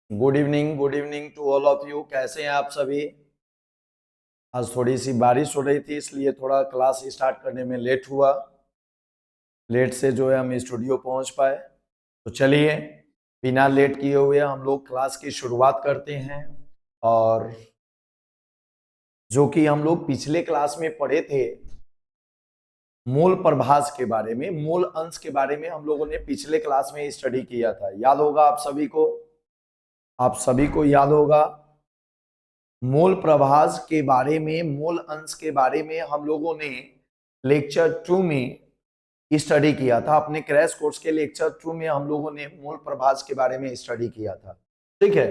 Good evening to all of you. कैसे हैं आप सभी? आज थोड़ी सी बारिश हो रही थी, इसलिए थोड़ा क्लास स्टार्ट करने में लेट हुआ। लेट से जो है हम स्टूडियो पहुंच पाए। तो चलिए बिना लेट किए हुए हम लोग क्लास की शुरुआत करते हैं। और जो कि हम लोग पिछले क्लास में पढ़े थे, मूल प्रभाज के बारे में, मूल अंश के बारे में हम लोगों ने पिछले क्लास में स्टडी किया था। याद होगा आप सभी को? आप सभी को याद होगा? मूल प्रभाज के बारे में, मूल अंश के बारे में हम लोगों ने लेक्चर 2 में स्टडी किया था। अपने क्रैश कोर्स के लेक्चर 2 में हम लोगों ने मूल प्रभाज के बारे में स्टडी किया था। ठीक है,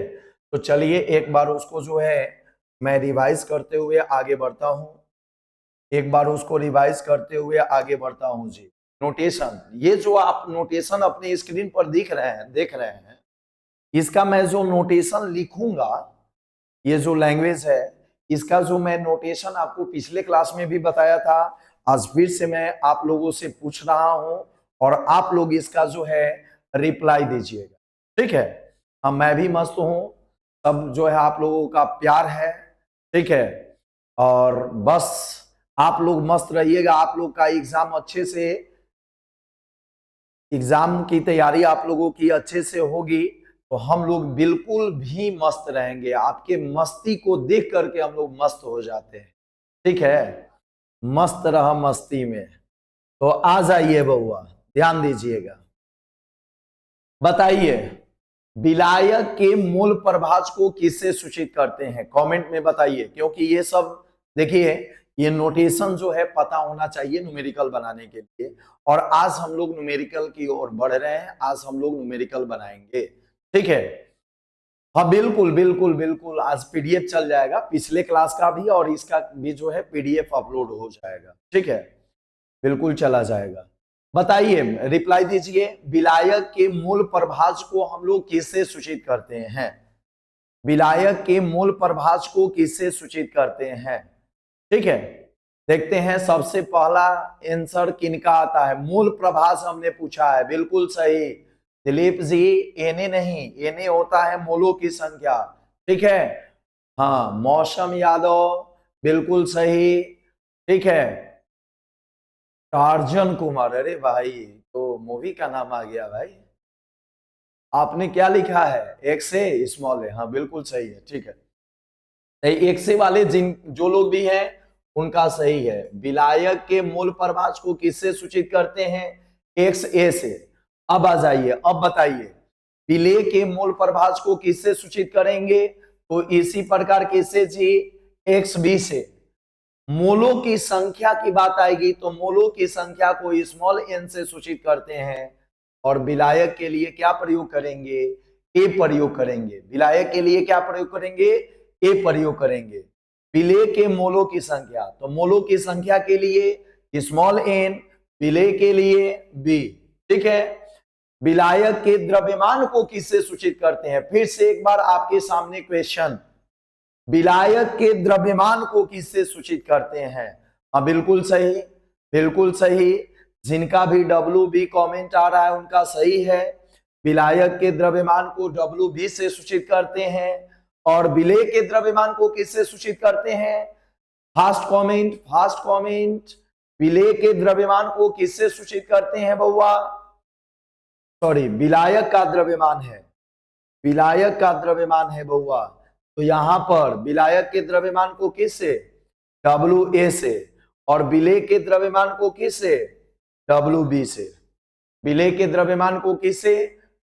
तो चलिए एक बार उसको जो है मैं रिवाइज करते हुए आगे बढ़ता हूं। एक बार उसको रिवाइज करते हुए आगे बढ़ता हूं जी। नोटेशन, ये जो आप नोटेशन अपने स्क्रीन पर देख रहे हैं, इसका मैं जो नोटेशन लिखूंगा, ये जो लैंग्वेज है, इसका जो मैं नोटेशन आपको पिछले क्लास में भी बताया था, आज फिर से मैं आप लोगों से पूछ रहा हूं और आप लोग इसका जो है रिप्लाई दीजिएगा। ठीक है, हम मैं भी मस्त हूं, सब जो है आप लोगों का प्यार है। ठीक है, और बस आप लोग मस्त रहिएगा। आप लोग का एग्जाम अच्छे से, एग्जाम की तैयारी आप लोगों की अच्छे से होगी तो हम लोग बिल्कुल भी मस्त रहेंगे। आपके मस्ती को देख करके हम लोग मस्त हो जाते हैं। ठीक है, मस्त रहा मस्ती में। तो आ जाइए बउआ, ध्यान दीजिएगा। बताइए, विलायक के मूल प्रभाज को किससे सूचित करते हैं? कमेंट में बताइए, क्योंकि ये सब देखिए, ये नोटेशन जो है पता होना चाहिए न्यूमेरिकल बनाने के लिए। और आज हम लोग न्यूमेरिकल की ओर बढ़ रहे हैं, आज हम लोग न्यूमेरिकल बनाएंगे। ठीक है, हाँ बिल्कुल बिल्कुल बिल्कुल, आज पीडीएफ चल जाएगा, पिछले क्लास का भी और इसका भी जो है पीडीएफ अपलोड हो जाएगा। ठीक है, बिल्कुल चला जाएगा। बताइए, रिप्लाई दीजिए, विलायक के मूल प्रभाज को हम लोग किससे सूचित करते हैं? विलायक के मूल प्रभाज को किससे सूचित करते हैं? ठीक है, देखते हैं सबसे पहला आंसर किनका आता है। मूल प्रभाज हमने पूछा है, बिल्कुल सही दिलीप जी। एने नहीं, एने होता है मोलों की संख्या। ठीक है, हाँ मौसम यादव, बिल्कुल सही। ठीक है, टार्जन कुमार, अरे भाई तो मूवी का नाम आ गया भाई। आपने क्या लिखा है? एक से स्मॉल है, हाँ बिल्कुल सही है। ठीक है, एक से वाले जिन जो लोग भी हैं उनका सही है। विलायक के मूल प्रभाज को किससे सूचित करते हैं? एक्स ए से। अब आ जाइए, अब बताइए, विलेय के मूल प्रभाज को किससे सूचित करेंगे? तो इसी प्रकार किससे जी? एक्स बी से। मोलों की संख्या की बात आएगी तो मोलों की संख्या को स्मॉल एन से सूचित करते हैं। और विलायक के लिए क्या प्रयोग करेंगे? ए प्रयोग करेंगे। विलायक के लिए क्या प्रयोग करेंगे? ए प्रयोग करेंगे। विलेय के मोलों की संख्या, तो मोलों की संख्या के लिए स्मॉल एन, विलेय के लिए बी। ठीक है, विलायक के द्रव्यमान को किससे सूचित करते हैं? फिर से एक बार आपके सामने क्वेश्चन, विलायक के द्रव्यमान को किससे सूचित करते हैं? हाँ बिल्कुल सही, बिल्कुल सही। जिनका भी डब्ल्यू बी कॉमेंट आ रहा है उनका सही है। विलायक के द्रव्यमान को डब्ल्यू बी से सूचित करते हैं। और विलेय के द्रव्यमान को किससे सूचित करते हैं? फास्ट कॉमेंट, फास्ट कॉमेंट। विलेय के द्रव्यमान को किससे सूचित करते हैं बउआ? सॉरी, विलायक का द्रव्यमान है, विलायक का द्रव्यमान है बउआ। तो यहां पर विलायक के द्रव्यमान को किससे? डब्ल्यू ए से। और विलेय के द्रव्यमान को किससे? डब्ल्यू बी से। विलेय के द्रव्यमान को किससे?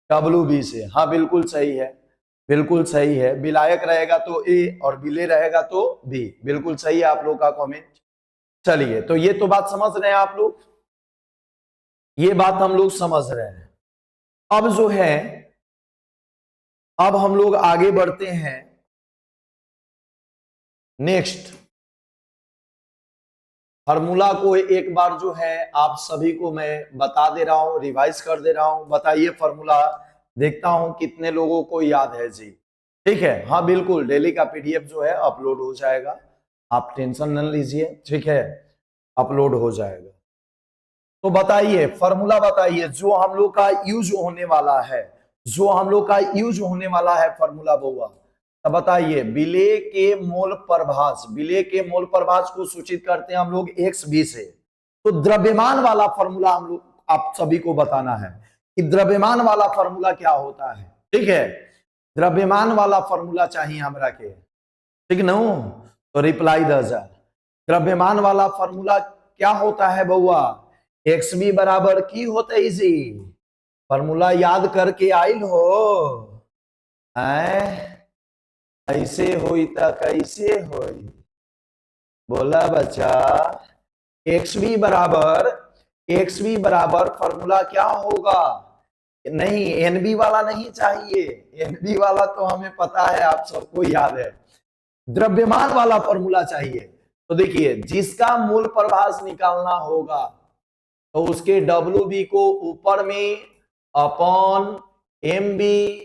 डब्ल्यू बी से। हाँ बिल्कुल सही है, बिल्कुल सही है। विलायक रहेगा तो ए और विलेय रहेगा तो बी। बिल्कुल सही है आप लोग का कमेंट। चलिए, तो ये तो बात समझ रहे हैं आप लोग, ये बात हम लोग समझ रहे हैं। अब जो है, अब हम लोग आगे बढ़ते हैं। नेक्स्ट फार्मूला को एक बार जो है आप सभी को मैं बता दे रहा हूं, रिवाइज कर दे रहा हूं। बताइए फार्मूला, देखता हूं कितने लोगों को याद है जी। ठीक है, हाँ बिल्कुल, डेली का पीडीएफ जो है अपलोड हो जाएगा, आप टेंशन न लीजिए। ठीक है, अपलोड हो जाएगा। तो बताइए फार्मूला, बताइए जो हम लोग का यूज होने वाला है। जो हम लोग का यूज होने वाला है फॉर्मूला बउआ। तब बताइए, विलेय के मोल प्रभाष, विलेय के मोल प्रभाष को सूचित करते हैं हम लोग एक्स बी से। तो द्रव्यमान वाला फॉर्मूला हम लोग आप सभी को बताना है कि द्रव्यमान वाला फॉर्मूला क्या होता है। ठीक है, द्रव्यमान वाला फॉर्मूला चाहिए हमरा के, ठीक न? तो रिप्लाई द जा। द्रव्यमान वाला फॉर्मूला क्या होता है बउआ? एक्स बी बराबर की होते इजी, फॉर्मूला याद करके आइल हो? ऐसे होई त कैसे होई? बोला बच्चा। एक्स बी बराबर फॉर्मूला क्या होगा? नहीं, एनबी वाला नहीं चाहिए, एनबी वाला तो हमें पता है, आप सबको याद है। द्रव्यमान वाला फॉर्मूला चाहिए। तो देखिए, जिसका मूल प्रभाष निकालना होगा तो उसके डब्ल्यू बी को ऊपर में अपॉन एम बी,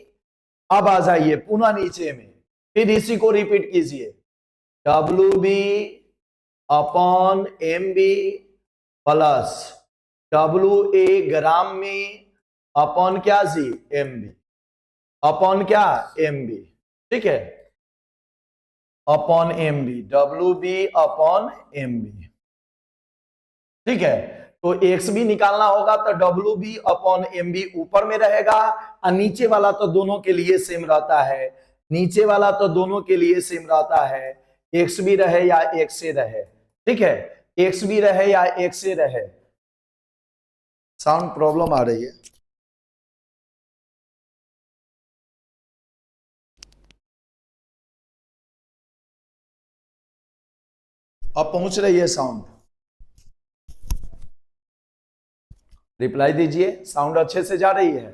अब आ जाइए पुनः नीचे में, फिर इसी को रिपीट कीजिए, W B upon M B plus W A gram में अपॉन क्या जी, एम बी, अपॉन क्या, एम बी। ठीक है, upon M B, W B upon M B. ठीक है, तो एक्स बी निकालना होगा तो W B upon M B ऊपर में रहेगा, और नीचे वाला तो दोनों के लिए सेम रहता है, नीचे वाला तो दोनों के लिए सेम रहता है, एक्स बी रहे या एक्स ए रहे। ठीक है, एक्स बी रहे या एक्स ए रहे। साउंड प्रॉब्लम आ रही है? अब पहुंच रही है साउंड? रिप्लाई दीजिए, साउंड अच्छे से जा रही है?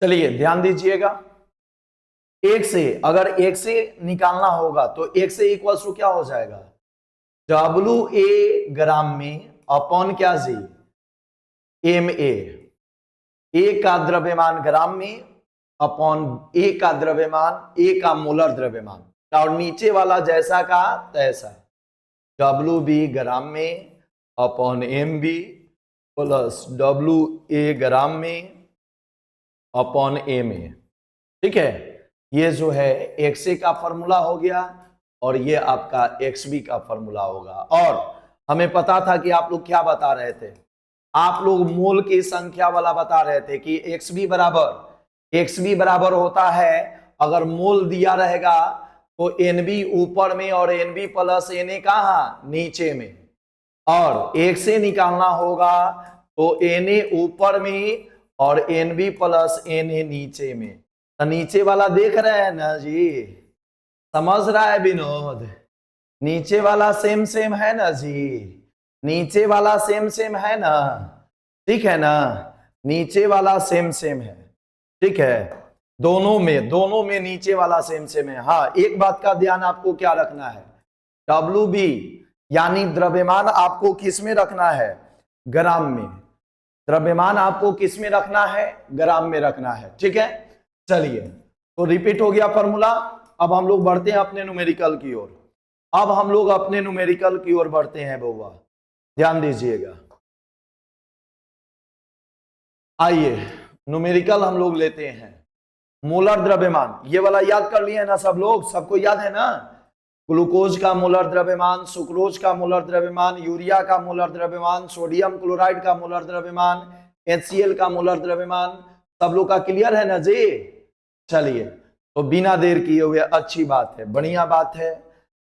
चलिए ध्यान दीजिएगा, एक से, अगर एक से निकालना होगा तो एक से इक्वल टू क्या हो जाएगा, डब्ल्यू ए ग्राम में अपॉन क्या जी, एम ए का द्रव्यमान ग्राम में अपॉन ए का द्रव्यमान, ए का मोलर द्रव्यमान, और नीचे वाला जैसा का तैसा, डब्ल्यू बी ग्राम में upon M B plus W A gram में अपॉन एम ए। ठीक है, ये जो है एक्स ए का फॉर्मूला हो गया और ये आपका एक्स बी का फॉर्मूला होगा। और हमें पता था कि आप लोग क्या बता रहे थे, आप लोग मोल की संख्या वाला बता रहे थे कि एक्स बी बराबर होता है, अगर मोल दिया रहेगा तो एन बी ऊपर में और n B plus n A कहाँ, नीचे में, और एक्स ए निकालना होगा तो एन ए ऊपर में और n B plus n A नीचे में। तो नीचे वाला देख रहे हैं ना जी, समझ रहा है विनोद? नीचे वाला सेम सेम है ना जी, नीचे वाला सेम सेम है ना? ठीक है ना, नीचे वाला सेम सेम है। ठीक है, दोनों में नीचे वाला सेम सेम है। हाँ, एक बात का ध्यान आपको क्या रखना है, डब्ल्यू बी यानी द्रव्यमान आपको किस में रखना है, ग्राम में। द्रव्यमान आपको किस में रखना है, ग्राम में रखना है। ठीक है, चलिए तो रिपीट हो गया फॉर्मूला। अब हम लोग बढ़ते हैं अपने न्यूमेरिकल की ओर, अब हम लोग अपने न्यूमेरिकल की ओर बढ़ते हैं बउआ, ध्यान दीजिएगा। आइए न्यूमेरिकल हम लोग लेते हैं, मोलर द्रव्यमान, ये वाला याद कर लिए ना सब लोग, सबको याद है ना? ग्लूकोज का मोलर द्रव्यमान, सुक्रोज का मोलर द्रव्यमान, यूरिया का मोलर द्रव्यमान, सोडियम क्लोराइड का मोलर द्रव्यमान, HCl का मोलर द्रव्यमान, सब लोग का क्लियर है ना जी? चलिए तो बिना देर किए हुए, अच्छी बात है, बढ़िया बात है।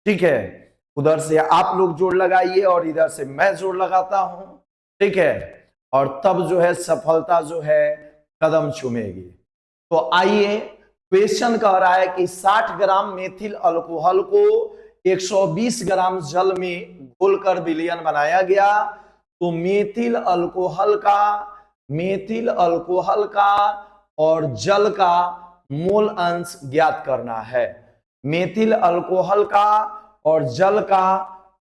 ठीक है, उधर से आप लोग जोड़ लगाइए और इधर से मैं जोड़ लगाता हूं। ठीक है, और तब जो है सफलता जो है कदम चूमेगी। तो आइए, क्वेश्चन कह रहा है कि 60 ग्राम मेथिल अल्कोहल को 120 ग्राम जल में घोलकर विलयन बनाया गया, तो मेथिल अल्कोहल का और जल का मोल अंश ज्ञात करना है। मेथिल अल्कोहल का और जल का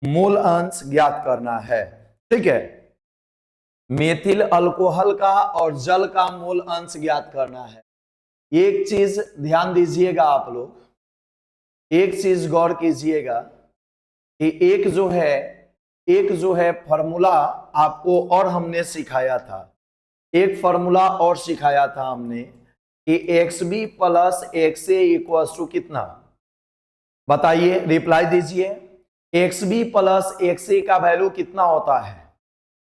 मोल अंश ज्ञात करना है। ठीक है, मेथिल अल्कोहल का और जल का मोल अंश ज्ञात करना है। एक चीज ध्यान दीजिएगा आप लोग, एक चीज गौर कीजिएगा, कि एक जो है फॉर्मूला आपको और हमने सिखाया था, एक फॉर्मूला और सिखाया था हमने कि x B plus x A equals to कितना, बताइए, रिप्लाई दीजिए। X B plus x A का वैल्यू कितना होता है?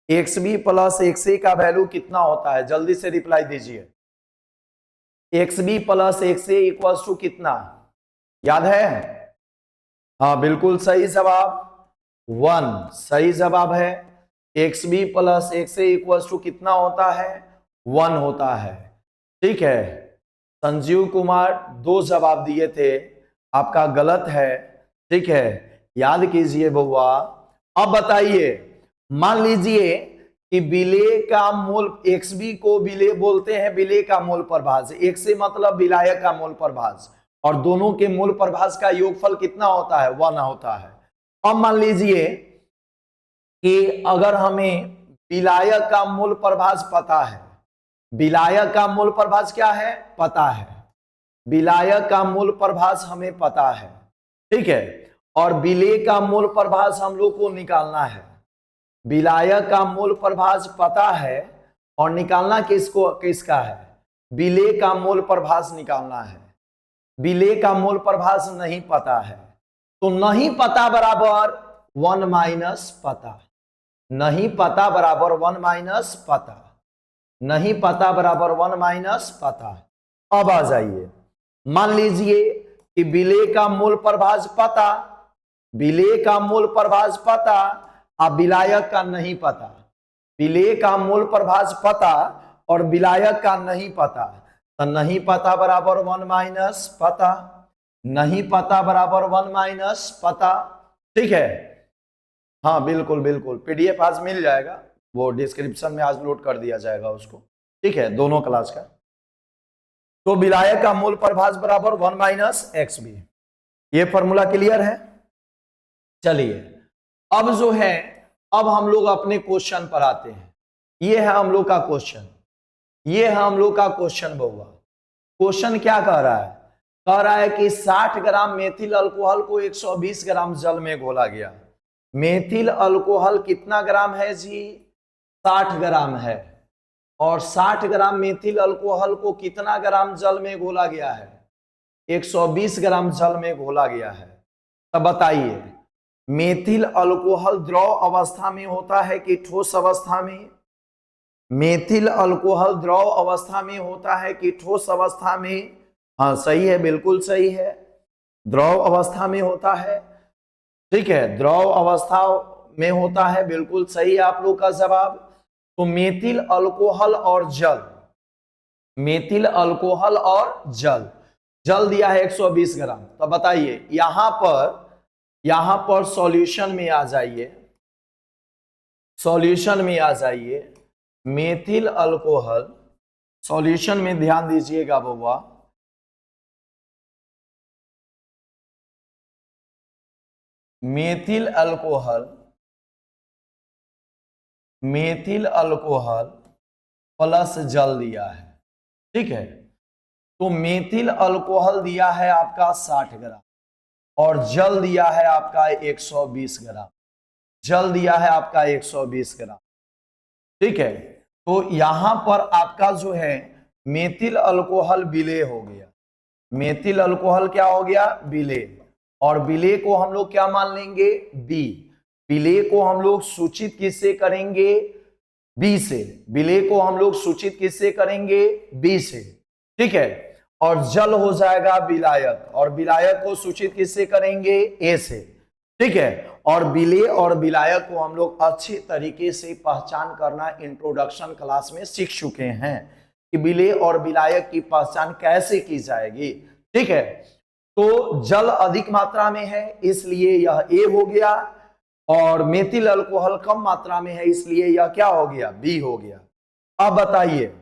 X B plus x A का वैल्यू कितना होता है? जल्दी से रिप्लाई दीजिए। X B plus x A equals to कितना, याद है? हाँ बिल्कुल सही जवाब, 1 सही जवाब है। X B plus x A equals to कितना होता है? 1 होता है। ठीक है, संजीव कुमार 2 जवाब दिए थे, आपका गलत है। ठीक है, याद कीजिए बउआ। अब बताइए, मान लीजिए कि विलेय का मूल, एक्स बी को विलेय बोलते हैं, विलेय का मूल प्रभाज, एक से मतलब विलायक का मूल प्रभाज, और दोनों के मूल प्रभाज का योगफल कितना होता है? 1 होता है। अब मान लीजिए कि अगर हमें विलायक का मूल प्रभाज पता है, विलायक का मूल प्रभाज क्या है? पता है, विलायक का मूल प्रभाज हमें पता है। ठीक है, और विलेय का मूल प्रभाज हम लोग को निकालना है। विलायक का मूल प्रभाज पता है और निकालना किसका है? विलेय का मूल प्रभाज निकालना है। विलेय का मूल प्रभाज नहीं पता है, तो नहीं पता बराबर 1 माइनस पता, नहीं पता बराबर 1 माइनस पता, नहीं पता बराबर 1 माइनस पता। अब आ जाइए, मान लीजिए कि विलेय का मूल प्रभाज पता, विलेय का मूल प्रभाज पता, अब विलायक का नहीं पता। विलेय का मूल प्रभाज पता और विलायक का नहीं पता, तो नहीं पता बराबर 1 माइनस पता, नहीं पता बराबर 1 माइनस पता। ठीक है, हाँ बिल्कुल बिल्कुल, पीडीएफ आज मिल जाएगा, वो डिस्क्रिप्शन में आज लोड कर दिया जाएगा उसको। ठीक है, दोनों क्लास का। तो विलायक का मूल प्रभाज बराबर 1 माइनस एक्स बी, ये फॉर्मूला क्लियर है। चलिए, अब जो है, अब हम लोग अपने क्वेश्चन पर आते हैं। ये है हम लोग का क्वेश्चन, ये है हम लोग का क्वेश्चन बउआ। क्वेश्चन क्या कह रहा है? कह रहा है कि 60 ग्राम मेथिल अल्कोहल को 120 ग्राम जल में घोला गया। मेथिल अल्कोहल कितना ग्राम है जी? 60 ग्राम है। और 60 ग्राम मेथिल अल्कोहल को कितना ग्राम जल में घोला गया है? 120 ग्राम जल में घोला गया है। तब बताइए, मेथिल अल्कोहल द्रव अवस्था में होता है कि ठोस अवस्था में? मेथिल अल्कोहल द्रव अवस्था में होता है कि ठोस अवस्था में? हाँ सही है, बिल्कुल सही है, द्रव अवस्था में होता है। ठीक है, द्रव अवस्था में होता है, बिल्कुल सही है आप लोग का जवाब। तो मेथिल अल्कोहल और जल, मेथिल अल्कोहल और जल, जल दिया है 120 ग्राम। तो बताइए, यहां पर सॉल्यूशन में आ जाइए, सॉल्यूशन में आ जाइए। मेथिल अल्कोहल सॉल्यूशन में ध्यान दीजिएगा बउआ। Methyl alcohol, methyl alcohol plus जल दिया है। ठीक है, तो मेथिल अल्कोहल दिया है आपका 60 ग्राम और जल दिया है आपका 120 ग्राम, जल दिया है आपका 120 ग्राम। ठीक है, तो यहां पर आपका जो है मेथिल अल्कोहल विलेय हो गया, मेथिल अल्कोहल क्या हो गया? विलेय। और विलेय को हम लोग क्या मान लेंगे? बी। विलेय को हम लोग सूचित किससे करेंगे? बी से। विलेय को हम लोग सूचित किससे करेंगे? बी से। ठीक है, और जल हो जाएगा विलायक, और विलायक को सूचित किससे करेंगे? ए से। ठीक है, और विलेय और विलायक को हम लोग अच्छे तरीके से पहचान करना इंट्रोडक्शन क्लास में सीख चुके हैं कि विलेय और विलायक की पहचान कैसे की जाएगी। ठीक है, तो जल अधिक मात्रा में है इसलिए यह ए हो गया, और मेथिल अल्कोहल कम मात्रा में है इसलिए यह क्या हो गया? बी हो गया। अब बताइए,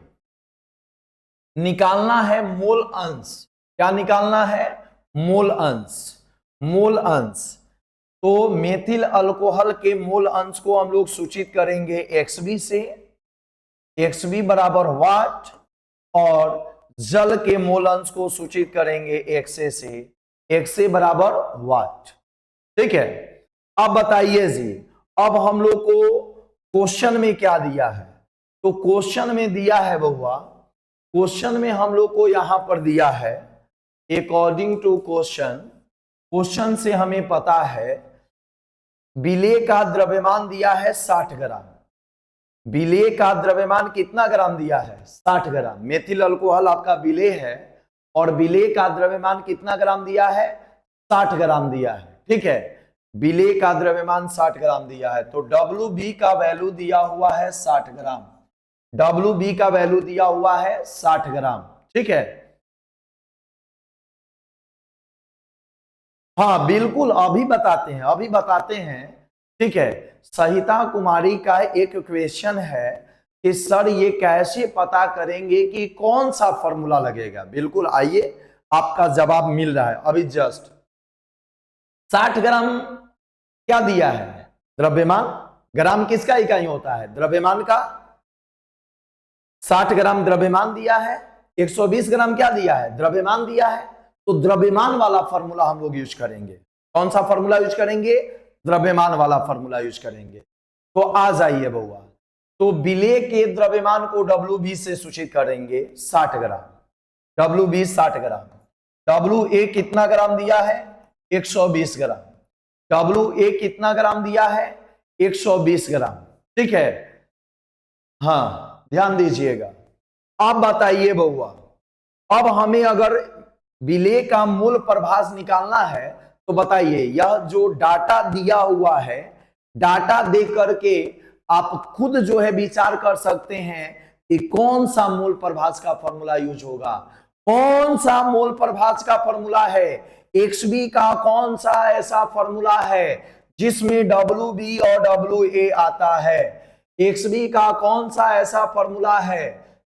निकालना है मोल अंश। क्या निकालना है? मोल अंश। मोल अंश, तो मेथिल अल्कोहल के मोल अंश को हम लोग सूचित करेंगे XB से। XB बराबर वाट, और जल के मोल अंश को सूचित करेंगे XA से। XA बराबर वाट। ठीक है, अब बताइए जी, अब हम लोग को क्वेश्चन में क्या दिया है? तो क्वेश्चन में दिया है बहुआ, क्वेश्चन में हम लोग को यहां पर दिया है अकॉर्डिंग टू क्वेश्चन, क्वेश्चन से हमें पता है विलेय का द्रव्यमान दिया है 60 ग्राम। विलेय का द्रव्यमान कितना ग्राम दिया है? 60 ग्राम। मेथिल अल्कोहल आपका विलेय है और विलेय का द्रव्यमान कितना ग्राम दिया है? 60 ग्राम दिया है। ठीक है, विलेय का द्रव्यमान 60 ग्राम दिया है, तो WB का वैल्यू दिया हुआ है 60 ग्राम। WB का वैल्यू दिया हुआ है 60 ग्राम। ठीक है, हाँ बिल्कुल, अभी बताते हैं, अभी बताते हैं। ठीक है, सहिता कुमारी का एक क्वेश्चन है कि सर ये कैसे पता करेंगे कि कौन सा फॉर्मूला लगेगा। बिल्कुल, आइए आपका जवाब मिल रहा है अभी जस्ट। 60 ग्राम क्या दिया है? द्रव्यमान। ग्राम किसका इकाई होता है? द्रव्यमान का। 60 ग्राम द्रव्यमान दिया है, 120 ग्राम क्या दिया है? द्रव्यमान दिया है। तो द्रव्यमान वाला फॉर्मूला हम लोग यूज करेंगे। कौन सा फॉर्मूला यूज करेंगे? द्रव्यमान वाला फॉर्मूला यूज करेंगे। तो आ जाइए बउआ, तो विलेय के द्रव्यमान को WB से सूचित करेंगे 60 ग्राम। WB 60 ग्राम। WA कितना ग्राम दिया है? 120 ग्राम। WA कितना ग्राम दिया है? 120 ग्राम। ठीक है, हाँ ध्यान दीजिएगा। अब बताइए बउआ, अब हमें अगर विलेय का मूल प्रभास निकालना है तो बताइए, यह जो डाटा दिया हुआ है, डाटा दे करके आप खुद जो है विचार कर सकते हैं कि कौन सा मूल प्रभास का फॉर्मूला यूज होगा। कौन सा मूल प्रभास का फॉर्मूला है? XB का कौन सा ऐसा फॉर्मूला है जिसमें WB और WA आता है? XB का कौन सा ऐसा फॉर्मूला है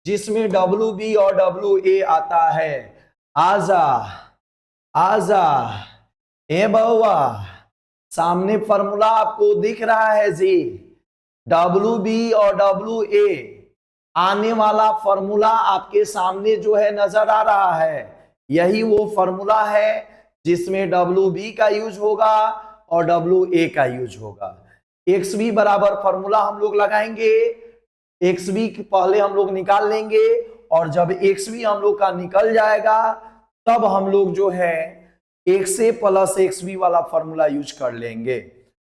जिसमें WB और WA आता है? आजा आजा ए बउआ, सामने फॉर्मूला आपको दिख रहा है जी। WB और WA आने वाला फॉर्मूला आपके सामने जो है नजर आ रहा है। यही वो फॉर्मूला है जिसमें WB का यूज होगा और WA का यूज होगा। XB बराबर फॉर्मूला हम लोग लगाएंगे, XB पहले हम लोग निकाल लेंगे और जब XB हम लोग का निकल जाएगा तब हम लोग जो है XA प्लस XB वाला फॉर्मूला यूज कर लेंगे।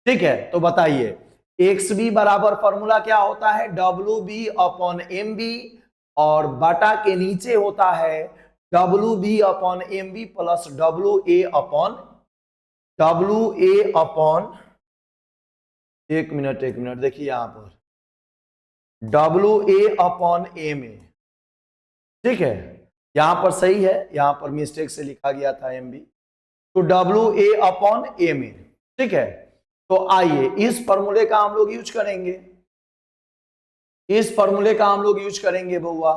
ठीक है, तो बताइए XB बराबर फॉर्मूला क्या होता है? WB अपॉन MB और बटा के नीचे होता है WB upon MB plus WA upon एक मिनट देखिए यहां पर WA अपॉन MA। ठीक है, यहां पर सही है, यहां पर मिस्टेक से लिखा गया था MB, तो WA अपॉन MA। ठीक है, तो आइए इस फॉर्मूले का हम लोग यूज करेंगे, इस फॉर्मूले का हम लोग यूज करेंगे बउआ।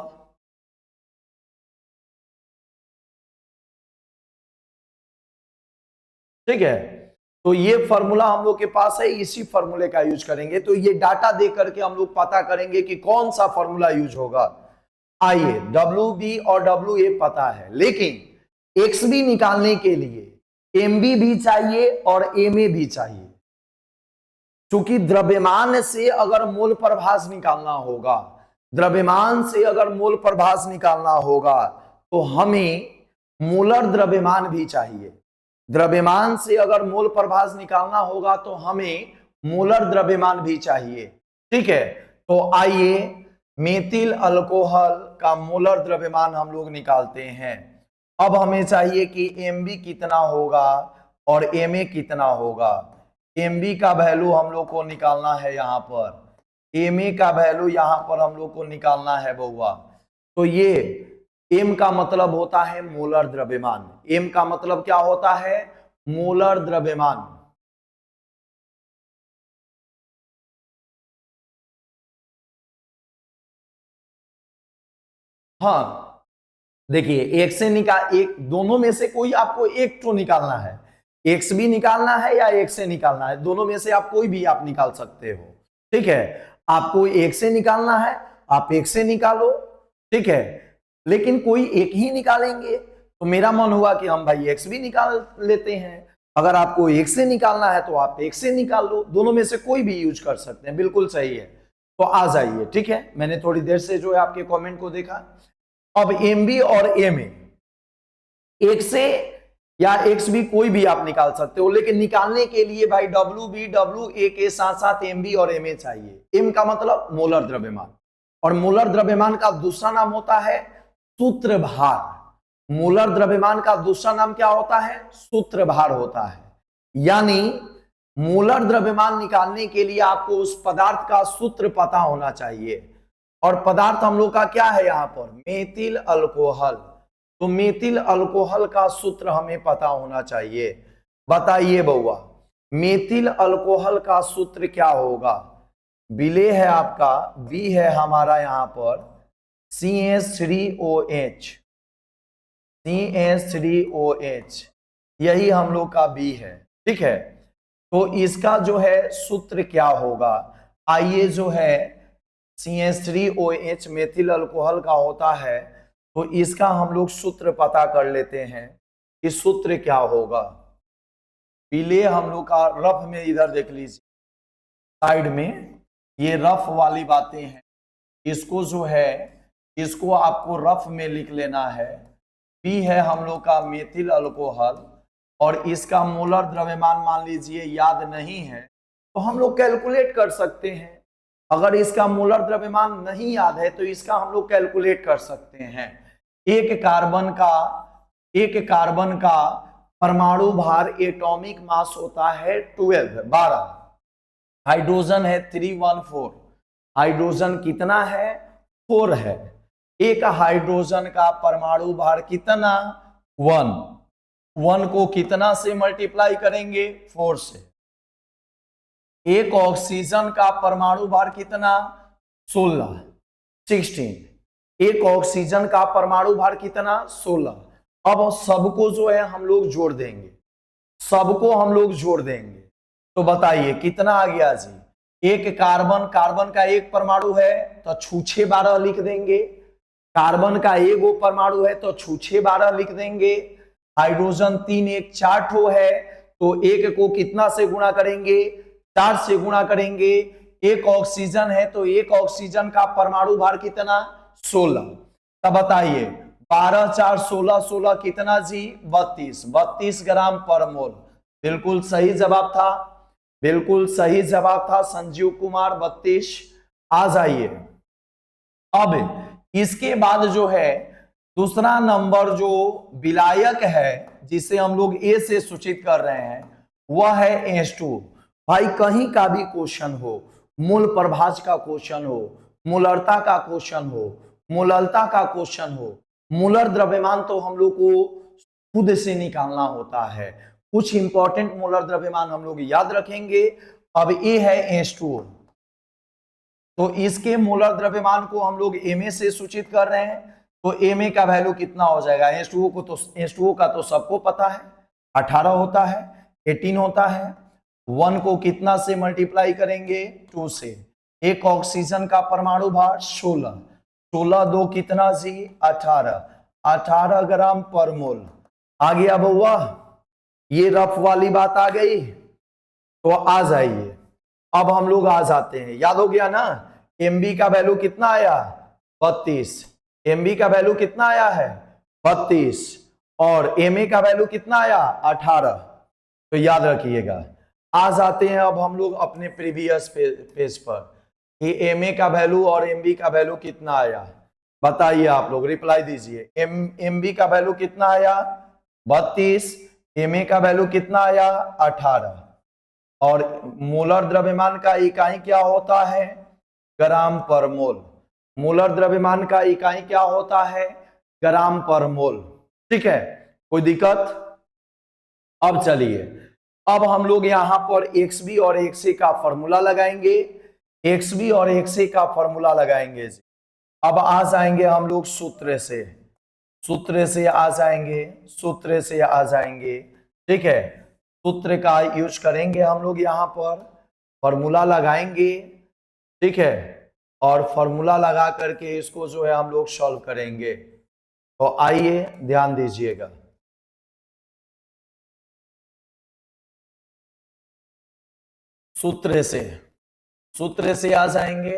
ठीक है, तो ये फॉर्मूला हम लोग के पास है, इसी फॉर्मूले का यूज करेंगे। तो ये डाटा दे करके हम लोग पता करेंगे कि कौन सा फॉर्मूला यूज होगा। आइए, WB और WA पता है, लेकिन XB निकालने के लिए MB भी चाहिए और MA भी चाहिए। क्योंकि द्रव्यमान से अगर मोल प्रभास निकालना होगा, द्रव्यमान से अगर मोल प्रभास निकालना होगा तो हमें मोलर द्रव्यमान भी चाहिए। द्रव्यमान से अगर मोल प्रभास निकालना होगा तो हमें मोलर द्रव्यमान भी चाहिए। ठीक है, तो आइए मेथिल अल्कोहल का मोलर द्रव्यमान हम लोग निकालते हैं। अब हमें चाहिए कि MB कितना होगा और MA कितना होगा। MB का वैल्यू हम लोग को निकालना है यहाँ पर, MA का वैल्यू यहाँ पर हम लोग को निकालना है बउआ। तो ये M का मतलब होता है मोलर द्रव्यमान। M का मतलब क्या होता है? मोलर द्रव्यमान। हाँ देखिए, एक से निकाल, एक दोनों में से कोई आपको एक तो निकालना है। XB निकालना है या एक से निकालना है, दोनों में से आप कोई भी आप निकाल सकते हो। ठीक है, आपको एक से निकालना है, आप एक से निकालो। ठीक है, लेकिन कोई एक ही निकालेंगे तो मेरा मन हुआ कि हम भाई XB निकाल लेते हैं। अगर आपको एक से निकालना है तो आप एक से निकाल लो, दोनों में से कोई भी यूज कर सकते हैं, बिल्कुल सही है। तो आ जाइए, ठीक है, मैंने थोड़ी देर से जो है आपके कमेंट को देखा। अब एम बी और एम ए, एक से या एक्स भी कोई भी आप निकाल सकते हो, लेकिन निकालने के लिए भाई डब्ल्यू बी डब्ल्यू ए के साथ साथ एम बी और एम ए चाहिए। एम का मतलब मोलर द्रव्यमान, और मोलर द्रव्यमान का दूसरा नाम होता है सूत्र भार। मोलर द्रव्यमान का दूसरा नाम क्या होता है? सूत्र भार होता है। यानी मोलर द्रव्यमान निकालने के लिए आपको उस पदार्थ का सूत्र पता होना चाहिए, और पदार्थ हम लोग का क्या है यहाँ पर? Methyl alcohol. तो मेथिल अल्कोहल का सूत्र हमें पता होना चाहिए। बताइए बउआ, मेथिल अल्कोहल का सूत्र क्या होगा? बिले है आपका, बी है हमारा यहाँ पर CH3OH, CH3OH, यही हम लोग का बी है, ठीक है। तो इसका जो है सूत्र क्या होगा? आइए, जो है CH3OH मेथिल अल्कोहल का होता है, तो इसका हम लोग सूत्र पता कर लेते हैं कि सूत्र क्या होगा। पीले हम लोग का रफ में, इधर देख लीजिए साइड में, ये रफ वाली बातें हैं, इसको जो है इसको आपको रफ में लिख लेना है। पी है हम लोग का मेथिल अल्कोहल, और इसका मोलर द्रव्यमान मान लीजिए याद नहीं है, तो हम लोग कैलकुलेट कर सकते हैं। अगर इसका मोलर द्रव्यमान नहीं याद है तो इसका हम लोग कैलकुलेट कर सकते हैं। एक कार्बन का परमाणु भार एटॉमिक मास होता है 12। हाइड्रोजन है 314, हाइड्रोजन कितना है? 4 है। एक हाइड्रोजन का परमाणु भार कितना? 1 को कितना से मल्टीप्लाई करेंगे? 4 से। एक ऑक्सीजन का परमाणु भार कितना? 16। एक ऑक्सीजन का परमाणु भार कितना? 16। अब सबको जो है हम लोग जोड़ देंगे, सबको हम लोग जोड़ देंगे, तो बताइए कितना आ गया जी? एक कार्बन का एक परमाणु है तो छूछे 12 लिख देंगे, कार्बन का एक परमाणु है तो छूछे 12 लिख देंगे। हाइड्रोजन 3 एक 4 ठो है, तो एक को कितना से गुणा करेंगे? 4 से गुणा करेंगे। एक ऑक्सीजन है तो एक ऑक्सीजन का परमाणु भार कितना? 16। तब बताइए 12 4 16, 16 कितना जी? 32 ग्राम पर मोल। बिल्कुल सही जवाब था, बिल्कुल सही जवाब था संजीव कुमार, 32। आ जाइए, अब इसके बाद जो है दूसरा नंबर जो विलायक है जिसे हम लोग ए से सूचित कर रहे हैं, वह है H2। भाई कहीं का भी क्वेश्चन हो, मूल प्रभाज का क्वेश्चन हो, मूलरता का क्वेश्चन हो, मूललता का क्वेश्चन हो, मूलर द्रव्यमान तो हम लोग को खुद से निकालना होता है। कुछ इंपॉर्टेंट मूलर द्रव्यमान हम लोग याद रखेंगे। अब ये है H2O, तो इसके मूलर द्रव्यमान को हम लोग Ma से सूचित कर रहे हैं, तो Ma का वैल्यू कितना हो जाएगा? H2O का तो सबको पता है, 18 होता है, 18 होता है। 1 को कितना से मल्टीप्लाई करेंगे? 2 से। एक ऑक्सीजन का परमाणु भार 16, 16 2 कितना जी? 18 ग्राम पर मोल। आ गया बउआ, ये रफ वाली बात आ गई, तो आ जाइए। अब हम लोग आ जाते हैं, याद हो गया ना? MB का वैल्यू कितना आया? 32। MB का वैल्यू कितना आया है? 32। और Ma का वैल्यू कितना आया? 18। तो याद रखिएगा। आ जाते हैं अब हम लोग अपने प्रीवियस पेज पर कि Ma का वैल्यू और MB का वैल्यू कितना आया। बताइए, आप लोग रिप्लाई दीजिए। MB का वैल्यू कितना आया? 32। Ma का वैल्यू कितना आया? 18। और मोलर द्रव्यमान का इकाई क्या होता है? ग्राम पर मोल। मोलर द्रव्यमान का इकाई क्या होता है? ग्राम पर मोल। ठीक है, कोई दिक्कत? अब चलिए, अब हम लोग यहां पर XB और XA का फॉर्मूला लगाएंगे, XB और XA का फॉर्मूला लगाएंगे। अब आ जाएंगे हम लोग सूत्र से, सूत्र से आ जाएंगे, सूत्र से आ जाएंगे। ठीक है, सूत्र का यूज करेंगे हम लोग, यहां पर फॉर्मूला लगाएंगे। ठीक है, और फॉर्मूला लगा करके इसको जो है हम लोग सॉल्व करेंगे। तो आइए ध्यान दीजिएगा। सूत्र से आ जाएंगे।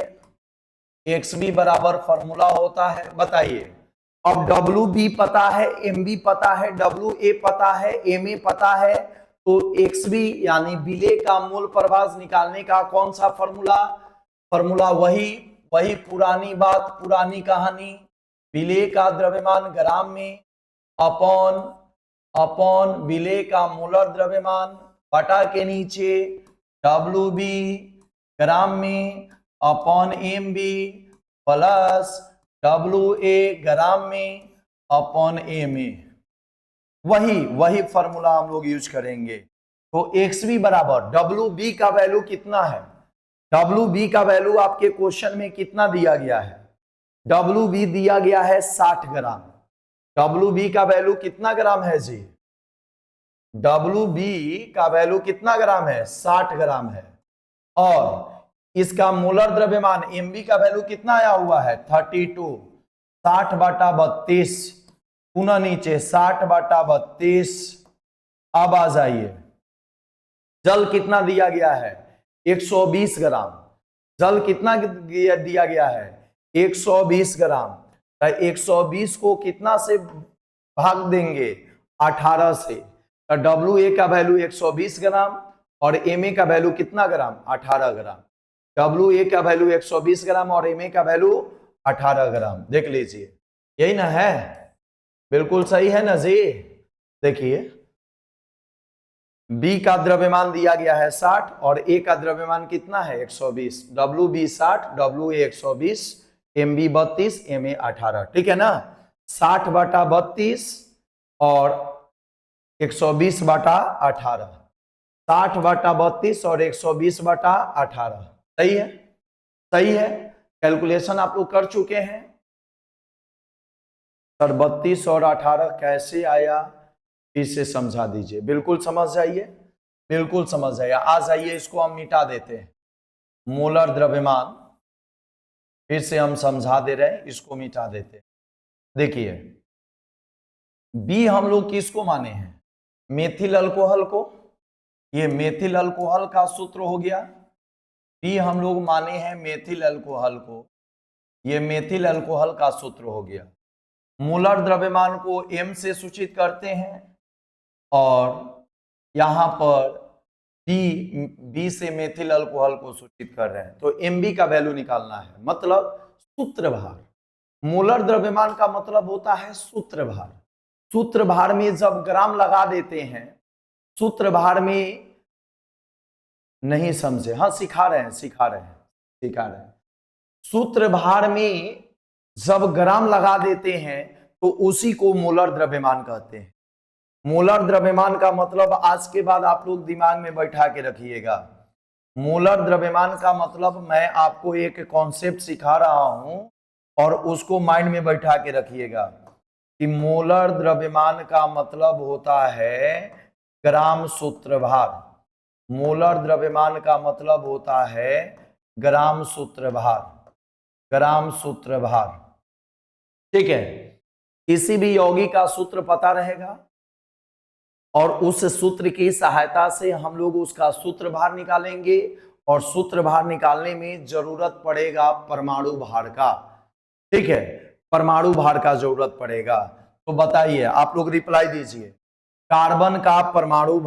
XB बराबर फॉर्मूला होता है, बताइए। अब WB पता है, MB पता है, WA पता है, MA पता है, तो XB यानी विलेय का मूल प्रभाव निकालने का कौन सा फॉर्मूला वही पुरानी बात, पुरानी कहानी। विलेय का द्रव्यमान ग्राम में अपॉन विलेय का मोलर द्रव्यमान बटा के नीचे WB ग्राम में अपॉन MB प्लस WA ग्राम में अपॉन MA। वही फॉर्मूला हम लोग यूज करेंगे। तो XB बराबर WB का वैल्यू कितना है? WB का वैल्यू आपके क्वेश्चन में कितना दिया गया है? WB दिया गया है 60 ग्राम। WB का वैल्यू कितना ग्राम है जी? WB का वैल्यू कितना ग्राम है? 60 ग्राम है। और इसका मोलर द्रव्यमान MB का वैल्यू कितना आया हुआ है? 32। 60/32 पुनः नीचे 60/32। अब आ जाइए, जल कितना दिया गया है? 120 ग्राम। जल कितना दिया गया है? 120 ग्राम। 120 को कितना से भाग देंगे? 18 से। तो WA का वैल्यू 120 ग्राम और MA का वैल्यू कितना ग्राम? 18 ग्राम। WA का वैल्यू 120 ग्राम और MA का वैल्यू 18 ग्राम। देख लीजिए, यही ना है? बिल्कुल सही है ना जी। देखिए, B का द्रव्यमान दिया गया है 60 और A का द्रव्यमान कितना है? 120। WB 60, WA 120, MB 32, MA 18। ठीक है ना? 60/32 और 120/18। 60/32 और 120/18। सही है? सही है। कैलकुलेशन आप लोग कर चुके हैं। सर 32 और 18 कैसे आया, इसे समझा दीजिए। बिल्कुल समझ जाइए, बिल्कुल समझ जाइए। आ जाइए, इसको हम मिटा देते हैं। मोलर द्रव्यमान फिर से हम समझा दे रहे हैं, इसको मिटा देते हैं। देखिए, बी हम लोग किसको माने हैं? मेथिल अल्कोहल को। ये मेथिल अल्कोहल का सूत्र हो गया। बी हम लोग माने हैं मेथिल अल्कोहल को। ये मेथिल अल्कोहल का सूत्र हो गया। मोलर द्रव्यमान को M से सूचित करते हैं और यहां पर बी से मेथिल अल्कोहल को सूचित कर रहे हैं। तो MB का वैल्यू निकालना है, मतलब सूत्रभार। मोलर द्रव्यमान का मतलब होता है सूत्रभार। सूत्रभार में जब ग्राम लगा देते हैं, सूत्रभार में नहीं समझे? हाँ, सिखा रहे हैं। सूत्रभार में जब ग्राम लगा देते हैं तो उसी को मोलर द्रव्यमान कहते हैं। मोलर द्रव्यमान का मतलब आज के बाद आप लोग दिमाग में बैठा के रखिएगा। मोलर द्रव्यमान का मतलब मैं आपको एक कॉन्सेप्ट सिखा रहा हूं और उसको माइंड में बैठा के रखिएगा कि मोलर द्रव्यमान का मतलब होता है ग्राम सूत्रभार। मोलर द्रव्यमान का मतलब होता है ग्राम सूत्रभार। ठीक है? किसी भी यौगिक का सूत्र पता रहेगा और उस सूत्र की सहायता से हम लोग उसका सूत्रभार निकालेंगे और सूत्रभार निकालने में जरूरत पड़ेगा परमाणु भार का। ठीक है? परमाणु भार का जरूरत पड़ेगा। तो बताइए, आप लोग रिप्लाई दीजिए। कार्बन का परमाणु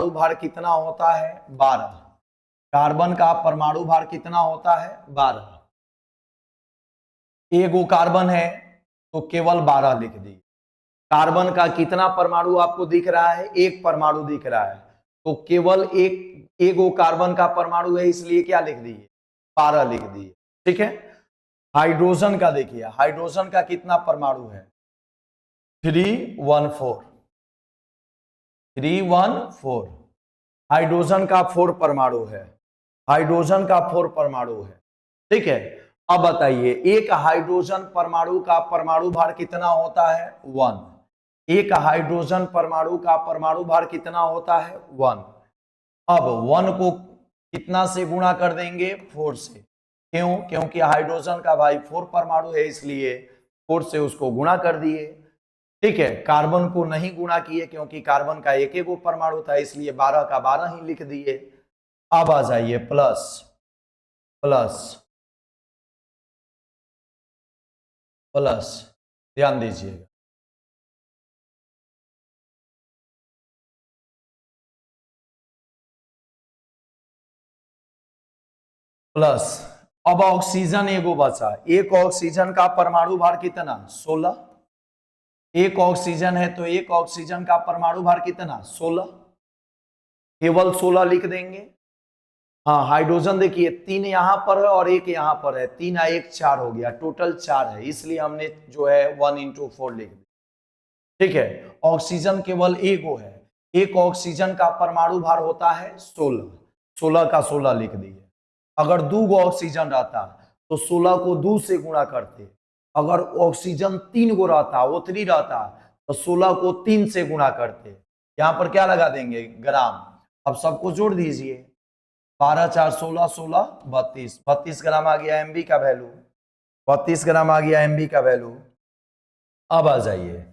भार कितना होता है? 12। कार्बन का परमाणु भार कितना होता है? 12। एगो कार्बन है तो केवल 12 लिख दी। कार्बन का कितना परमाणु आपको दिख रहा है? एक परमाणु दिख रहा है, तो केवल एगो कार्बन का परमाणु है, इसलिए क्या लिख दिए? 12 लिख दिए। ठीक है? हाइड्रोजन का देखिए, हाइड्रोजन का कितना परमाणु है? 314। हाइड्रोजन का 4 परमाणु है। ठीक है? अब बताइए, एक हाइड्रोजन परमाणु का परमाणु भार कितना होता है? 1। एक हाइड्रोजन परमाणु का परमाणु भार कितना होता है? 1। अब 1 को कितना से गुणा कर देंगे? 4 से। क्यों? क्योंकि हाइड्रोजन का भाई 4 परमाणु है, इसलिए 4 से उसको गुणा कर दिए। ठीक है, कार्बन को नहीं गुणा किए क्योंकि कार्बन का एक एक परमाणु था, इसलिए 12 का 12 ही लिख दिए। अब आ जाइए प्लस प्लस प्लस, ध्यान दीजिएगा। प्लस, अब ऑक्सीजन एगो बचा, एक ऑक्सीजन का परमाणु भार कितना 16, एक ऑक्सीजन है तो एक ऑक्सीजन का परमाणु भार कितना 16, केवल 16 लिख देंगे। हाँ, हाइड्रोजन देखिए 3 यहां पर है और एक यहां पर है, 3 और 1 4 हो गया, टोटल 4 है, इसलिए हमने जो है 1 × 4 लिख दिया। ठीक है, ऑक्सीजन केवल एगो है, एक ऑक्सीजन का परमाणु भार होता है 16, 16 का 16 लिख दिए। अगर 2 गो ऑक्सीजन रहता तो 16 को 2 से गुणा करते, अगर ऑक्सीजन 3 गो रहता, O3 रहता, तो 16 को 3 से गुणा करते। यहां पर क्या लगा देंगे, ग्राम। अब सबको जोड़ दीजिए, 12 4 16 16 32, 32 ग्राम आ गया एमबी का वैल्यू, 32 ग्राम आ गया एमबी का वैल्यू। अब आ जाइए,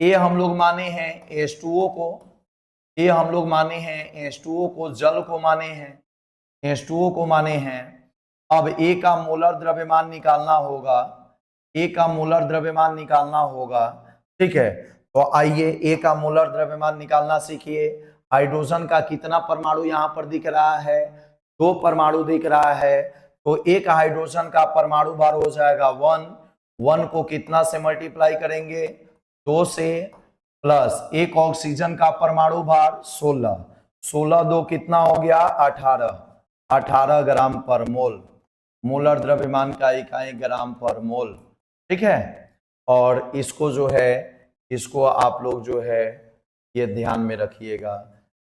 ये हम लोग माने हैं H2O को, ये हम लोग माने हैं H2O को, जल को माने हैं, H2O को माने हैं। अब ए का मोलर द्रव्यमान निकालना होगा, ए का मोलर द्रव्यमान निकालना होगा। ठीक है, तो आइए ए का मोलर द्रव्यमान निकालना सीखिए। हाइड्रोजन का कितना परमाणु यहाँ पर दिख रहा है, 2 परमाणु दिख रहा है, तो एक हाइड्रोजन का परमाणु भार हो जाएगा 1, 1 को कितना से मल्टीप्लाई करेंगे 2 से, प्लस एक ऑक्सीजन का परमाणु भार 16, 16 2 कितना हो गया 18, 18 ग्राम पर मोल, मोलर द्रव्यमान का इकाई ग्राम पर मोल। ठीक है, और इसको जो है, इसको आप लोग जो है ये ध्यान में रखिएगा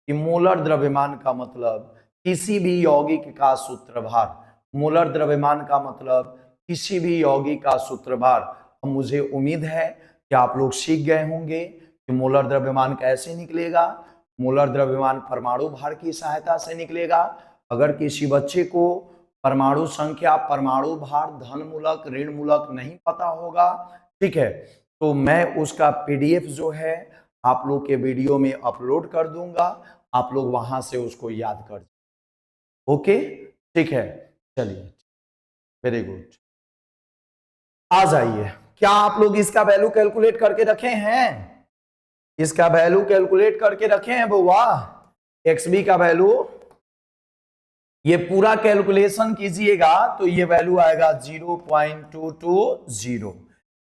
कि मोलर द्रव्यमान का मतलब किसी भी यौगिक का सूत्रभार, मोलर द्रव्यमान का मतलब किसी भी यौगिक का सूत्रभार। मुझे उम्मीद है कि आप लोग सीख गए होंगे कि मोलर द्रव्यमान कैसे निकलेगा। मोलर द्रव्यमान परमाणु भार की सहायता से निकलेगा। अगर किसी बच्चे को परमाणु संख्या, परमाणु भार, धन मूलक, ऋण मूलक नहीं पता होगा, ठीक है, तो मैं उसका पीडीएफ जो है आप लोग के वीडियो में अपलोड कर दूंगा, आप लोग वहां से उसको याद कर। ओके, ठीक है, चलिए, वेरी गुड। आ जाइए, क्या आप लोग इसका वैल्यू कैलकुलेट करके रखे हैं, इसका वैल्यू कैलकुलेट करके रखे हैं बुआ, XB का वैल्यू, ये पूरा कैलकुलेशन कीजिएगा तो ये वैल्यू आएगा 0.220,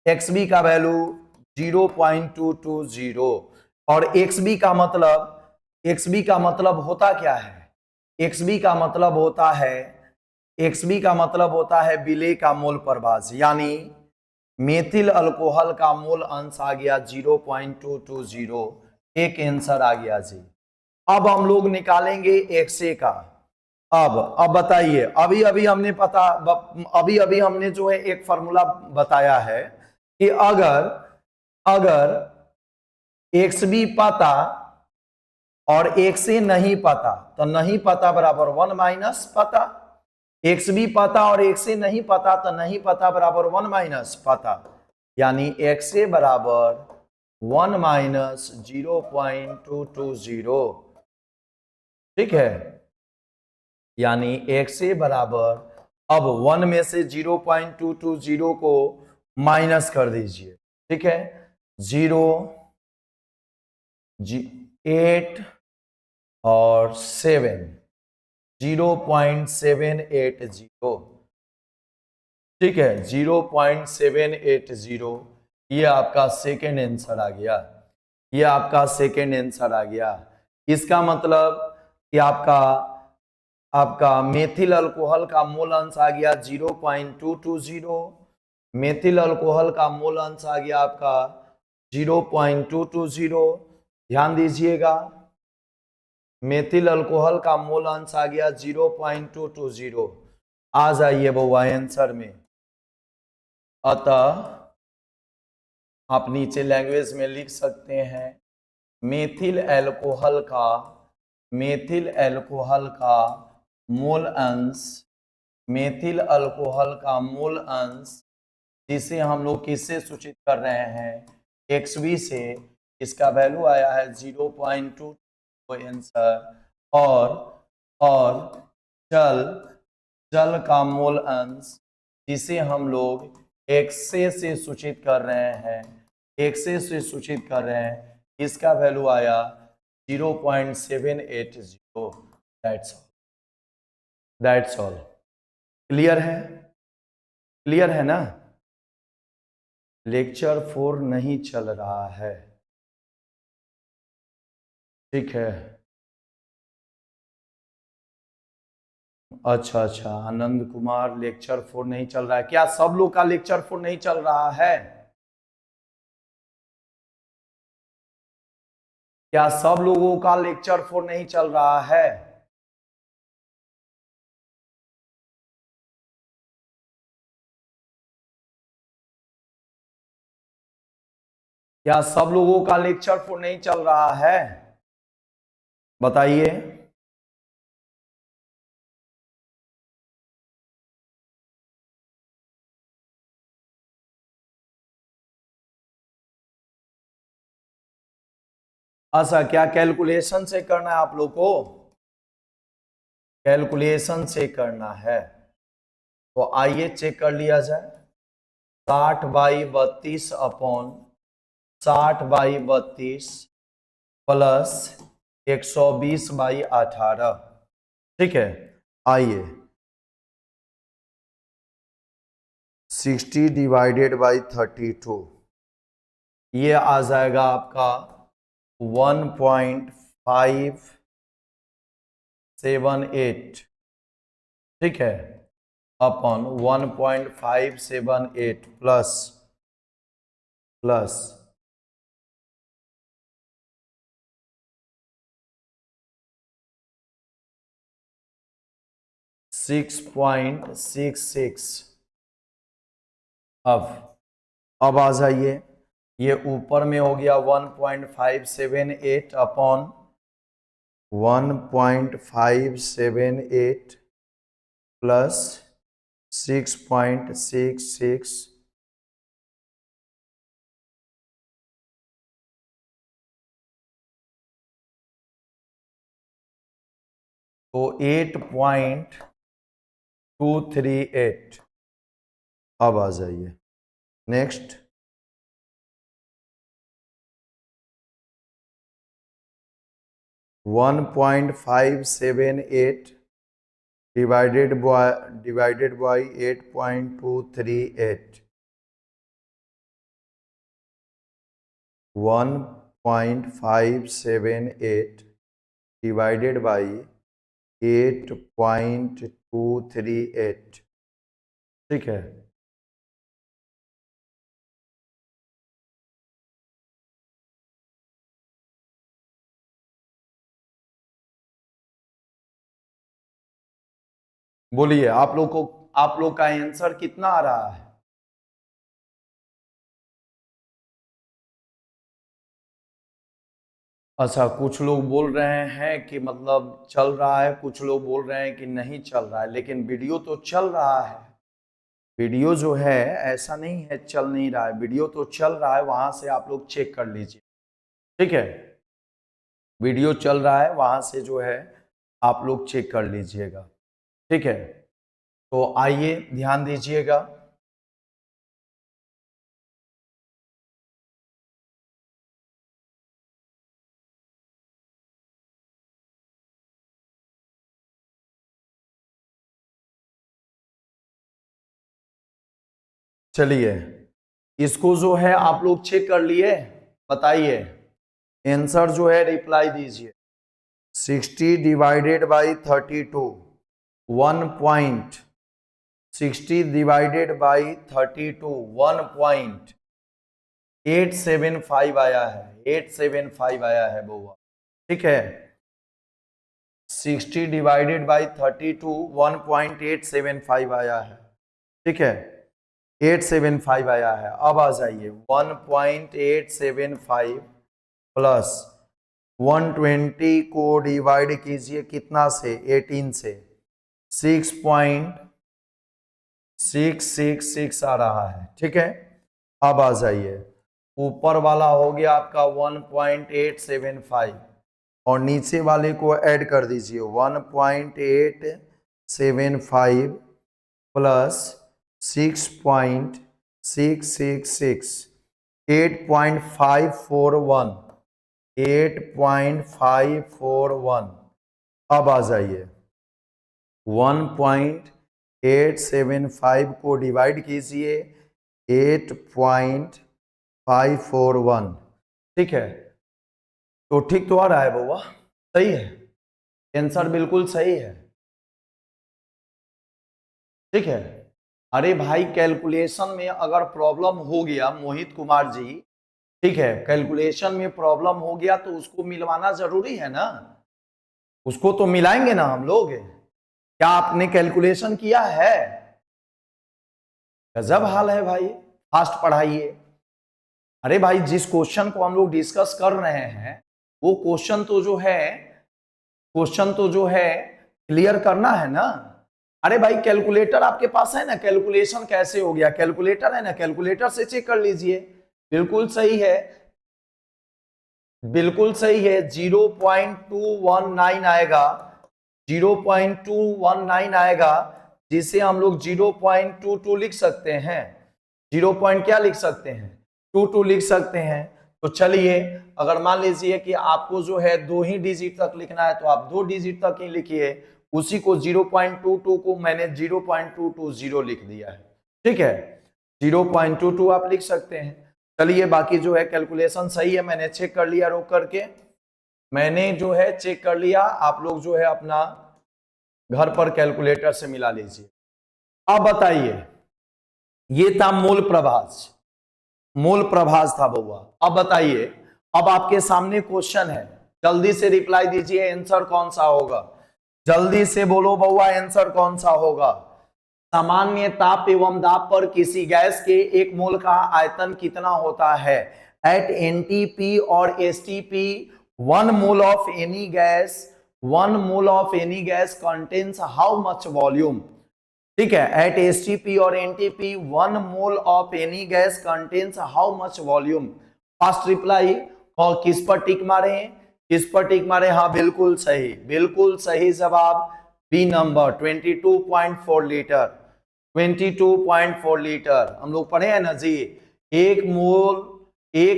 XB का वैल्यू 0.220, और XB का मतलब, XB का मतलब होता क्या है, XB का मतलब होता है, XB का मतलब होता है विलेय का मोल प्रभाज, यानी मेथिल अल्कोहल का मोल अंश आ गया 0.220, एक आंसर आ गया जी। अब हम लोग निकालेंगे XA का। अब बताइए, अभी अभी हमने अभी अभी हमने जो है एक फॉर्मूला बताया है कि अगर XB पता और XA नहीं पता, तो नहीं पता बराबर 1 माइनस पता, XB पता और XA नहीं पता तो नहीं पता बराबर 1 माइनस पता, यानी XA बराबर 1 माइनस 0.220। ठीक है, यानी XA बराबर, अब 1 में से 0.220 को माइनस कर दीजिए। ठीक है, 0 8 और 7, 0.780। ठीक है, 0.780, ये आपका सेकेंड आंसर आ गया, ये आपका सेकेंड आंसर आ गया। इसका मतलब कि आपका मेथिल अल्कोहल का मोल अंश आ गया 0.220, मेथिल अल्कोहल का मोल अंश आ गया आपका 0.220। ध्यान दीजिएगा, मेथिल अल्कोहल का मोल अंश आ गया 0.220। आ जाइए बउआ आंसर में। अतः आप नीचे लैंग्वेज में लिख सकते हैं, मेथिल अल्कोहल का मोल अंश, मेथिल अल्कोहल का मोल अंश, जिसे हम लोग किससे सूचित कर रहे हैं, XB से इसका वैल्यू आया है 0.2 आंसर। और चल चल का मूल अंश जिसे हम लोग XA से सूचित कर रहे हैं, XA से सूचित कर रहे हैं, इसका वैल्यू आया 0.780। That's all. क्लियर है? क्लियर है ना? लेक्चर 4 नहीं चल रहा है, ठीक है। अच्छा अच्छा, आनंद कुमार लेक्चर 4 नहीं चल रहा है। क्या सब लोग का लेक्चर 4 नहीं चल रहा है? क्या सब लोगों का लेक्चर 4 नहीं चल रहा है? क्या सब लोगों का लेक्चर 4 नहीं चल रहा है? बताइए। अच्छा, क्या कैलकुलेशन से करना है आप लोग को? कैलकुलेशन से करना है तो आइए चेक कर लिया जाए। 60/32 अपॉन 60/32 प्लस 120/18, ठीक है। आइए 60/32, ये आ जाएगा आपका 1.578, ठीक है, अपॉन 1.578 प्लस 6.66। अब आ जाइए, ये ऊपर में हो गया 1.578 अपॉन 1.578 प्लस 6.66, तो 8.238। अब आ जाइए next, 1.578 divided by 8.238, 1.578 divided by 8.238, ठीक है। बोलिए आप लोग का आंसर कितना आ रहा है? अच्छा, कुछ लोग बोल रहे हैं कि मतलब चल रहा है, कुछ लोग बोल रहे हैं कि नहीं चल रहा है, लेकिन वीडियो तो चल रहा है। वीडियो जो है ऐसा नहीं है चल नहीं रहा है, वीडियो तो चल रहा है, वहां से आप लोग चेक कर लीजिए, ठीक है। वीडियो चल रहा है, वहां से जो है आप लोग चेक कर लीजिएगा, ठीक है। तो आइए ध्यान दीजिएगा। चलिए, इसको जो है आप लोग चेक कर लिए, बताइए आंसर जो है, रिप्लाई दीजिए। 60/32, 1.60 डिवाइडेड बाई 32, 1.875 आया है, 875 आया है बउआ, ठीक है। 60 डिवाइडेड बाई 32, 1.875 आया है, ठीक है। 875 आया है। अब आ जाइए 1.875 प्लस 120 को डिवाइड कीजिए कितना से, 18 से, 6.666 आ रहा है, ठीक है। अब आ जाइए ऊपर वाला हो गया आपका 1.875 और नीचे वाले को ऐड कर दीजिए 1.875 प्लस 6.666 8.541 8.541। अब आ जाइए 1.875 को डिवाइड कीजिए 8.541। ठीक है, तो ठीक तो आ रहा है बउआ, सही है, आंसर बिल्कुल सही है। ठीक है, अरे भाई कैलकुलेशन में अगर प्रॉब्लम हो गया मोहित कुमार जी, ठीक है, कैलकुलेशन में प्रॉब्लम हो गया तो उसको मिलवाना जरूरी है ना, उसको तो मिलाएंगे ना हम लोग। क्या आपने कैलकुलेशन किया है? गजब हाल है भाई, फास्ट पढ़ाइए। अरे भाई जिस क्वेश्चन को हम लोग डिस्कस कर रहे हैं वो क्वेश्चन तो जो है क्लियर करना है ना। अरे भाई कैलकुलेटर आपके पास है ना, कैलकुलेशन कैसे हो गया, कैलकुलेटर है ना, कैलकुलेटर से चेक कर लीजिए। बिल्कुल सही है, बिल्कुल सही है, 0.219 आएगा, 0.219 आएगा, जिसे हम लोग 0.22 लिख सकते हैं। 0 पॉइंट क्या लिख सकते हैं, 22 लिख सकते हैं। तो चलिए, अगर मान लीजिए कि आपको जो है 2 ही डिजिट तक लिखना है तो आप 2 डिजिट तक ही लिखिए, उसी को 0.22 को मैंने 0.220 लिख दिया है। ठीक है, 0.22 आप लिख सकते हैं। चलिए, बाकी जो है कैलकुलेशन सही है, मैंने चेक कर लिया रोक करके, मैंने जो है चेक कर लिया। आप लोग जो है अपना घर पर कैलकुलेटर से मिला लीजिए। अब बताइए, ये था मूल प्रभाज, मूल प्रभाज था बउआ। अब बताइए, अब आपके सामने क्वेश्चन है, जल्दी से रिप्लाई दीजिए, आंसर कौन सा होगा, जल्दी से बोलो बउआ, आंसर कौन सा होगा। सामान्य ताप एवं दाब पर किसी गैस के एक मोल का आयतन कितना होता है? एट एनटीपी और STP 1 mole of any gas, 1 mole of any gas contains how much volume? ठीक है, एट एसटीपी और NTP 1 mole of any gas contains how much volume? Fast reply, और किस पर टिक मारे, किस पर टिक मारे? हाँ बिल्कुल सही, बिल्कुल सही जवाब बी नंबर 22.4 लीटर, 22.4 लीटर। हम लोग पढ़े हैं ना जी, एक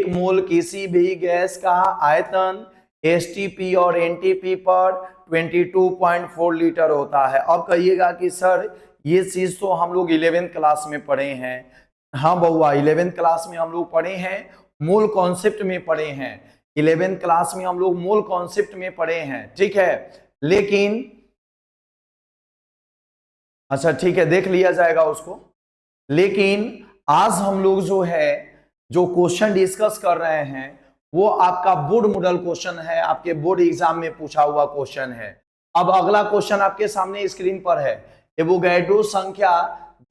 मोल किसी भी गैस का आयतन एसटीपी और एनटीपी पर 22.4 लीटर होता है। अब कहिएगा कि सर ये चीज तो हम लोग 11th क्लास में पढ़े हैं। हाँ बउआ, 11th क्लास में हम लोग पढ़े हैं, मूल कॉन्सेप्ट में पढ़े हैं, 11th क्लास में हम लोग मूल कॉन्सेप्ट में पढ़े हैं। ठीक है, लेकिन अच्छा ठीक है, देख लिया जाएगा उसको, लेकिन आज हम लोग जो है जो क्वेश्चन डिस्कस कर रहे हैं वो आपका बोर्ड मॉडल क्वेश्चन है, आपके बोर्ड एग्जाम में पूछा हुआ क्वेश्चन है। अब अगला क्वेश्चन आपके सामने स्क्रीन पर है, एवोगैड्रो संख्या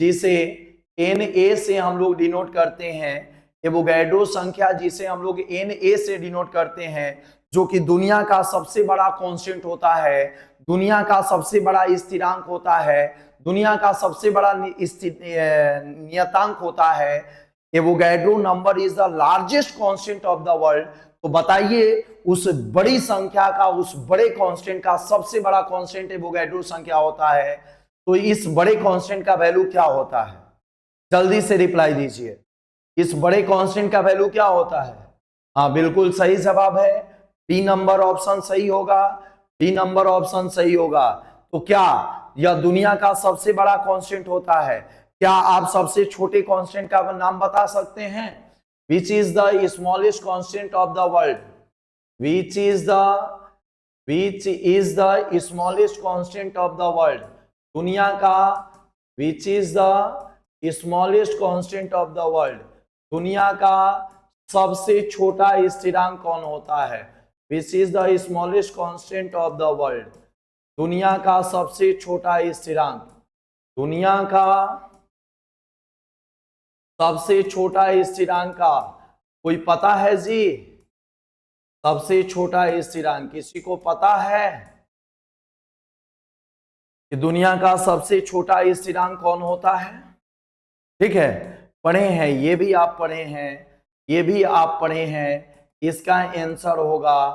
जिसे Na से हम लोग डिनोट करते हैं, एवोगैड्रो संख्या जिसे हम लोग Na से डिनोट करते हैं, जो कि दुनिया का सबसे बड़ा कांस्टेंट होता है, दुनिया का सबसे बड़ा स्थिरांक होता है, दुनिया का सबसे बड़ा नियतांक होता है। Avogadro number is the largest constant of the world. तो बताइए उस बड़ी संख्या का, उस बड़े कांस्टेंट का सबसे बड़ा कांस्टेंट एवोगैड्रो संख्या होता है, तो इस बड़े कांस्टेंट का वैल्यू क्या होता है? जल्दी से रिप्लाई दीजिए, इस बड़े कांस्टेंट का वैल्यू क्या होता है? हाँ बिल्कुल सही जवाब है, बी नंबर ऑप्शन सही होगा, बी नंबर ऑप्शन सही होगा। तो क्या यह दुनिया का सबसे बड़ा कांस्टेंट होता है? क्या आप सबसे छोटे कांस्टेंट का नाम बता सकते हैं? Which is the smallest constant of the world? Which is the smallest constant of the world? दुनिया का which is the smallest constant of the world? दुनिया का सबसे छोटा स्थिरांक कौन होता है? Which is the smallest constant of the world? दुनिया का सबसे छोटा स्थिरांक, दुनिया का सबसे छोटा स्थिरांक का कोई पता है जी? सबसे छोटा स्थिरांक किसी को पता है कि दुनिया का सबसे छोटा स्थिरांक कौन होता है? ठीक है, पढ़े हैं, ये भी आप पढ़े हैं ये भी आप पढ़े हैं। इसका आंसर होगा